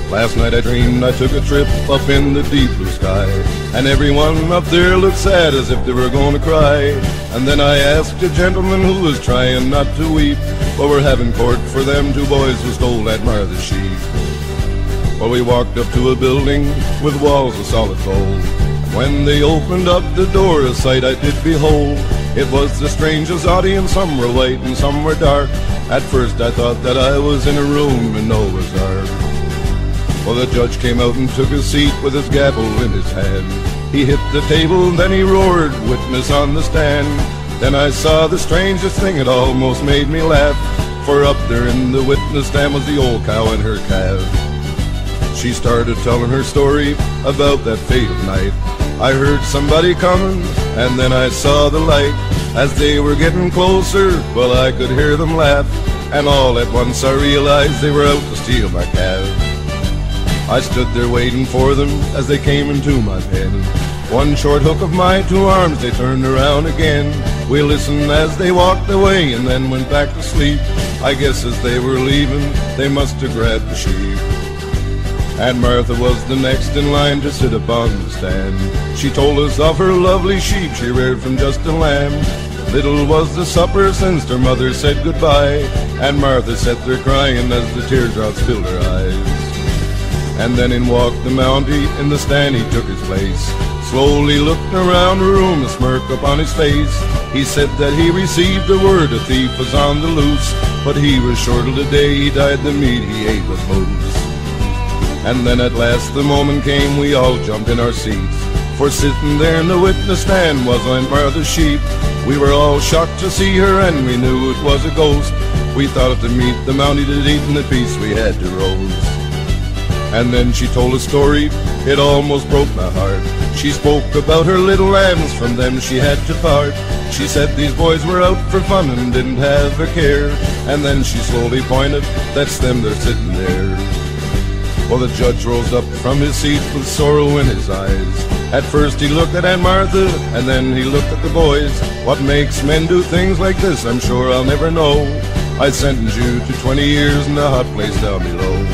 Last night I dreamed I took a trip up in the deep blue sky, and everyone up there looked sad as if they were going to cry. And then I asked a gentleman who was trying not to weep, but we're having court for them two boys who stole that Martha's sheep. Well, we walked up to a building with walls of solid gold. When they opened up the door, a sight I did behold. It was the strangest audience, some were white and some were dark. At first I thought that I was in a room in Noah's Ark. Well, the judge came out and took a seat with his gavel in his hand. He hit the table, then he roared, "Witness on the stand." Then I saw the strangest thing, it almost made me laugh, for up there in the witness stand was the old cow and her calf. She started telling her story about that fatal night. I heard somebody coming, and then I saw the light. As they were getting closer, well, I could hear them laugh, and all at once I realized they were out to steal my calf. I stood there waiting for them as they came into my pen. One short hook of my two arms, they turned around again. We listened as they walked away and then went back to sleep. I guess as they were leaving, they must have grabbed the sheep. And Martha was the next in line to sit upon the stand. She told us of her lovely sheep she reared from just a lamb. Little was the supper since her mother said goodbye, and Martha sat there crying as the teardrops filled her eyes. And then in walked the Mountie, in the stand he took his place, slowly looked around the room, a smirk upon his face. He said that he received the word a thief was on the loose, but he was sure till the day he died the meat he ate was moose. And then at last the moment came, we all jumped in our seats, for sitting there in the witness stand was Aunt Martha's sheep. We were all shocked to see her, and we knew it was a ghost. We thought of the meat the Mountie did eat and the piece we had to roast. And then she told a story, it almost broke my heart. She spoke about her little lambs, from them she had to part. She said these boys were out for fun and didn't have a care, and then she slowly pointed, that's them, they're sitting there. Well, the judge rose up from his seat with sorrow in his eyes. At first he looked at Aunt Martha, and then he looked at the boys. What makes men do things like this, I'm sure I'll never know. I sentence you to 20 years in the hot place down below.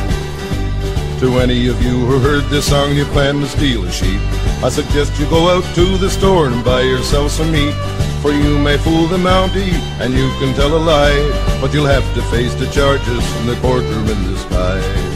To any of you who heard this song and you plan to steal a sheep, I suggest you go out to the store and buy yourself some meat. For you may fool the Mountie and you can tell a lie, but you'll have to face the charges in the courtroom in the sky.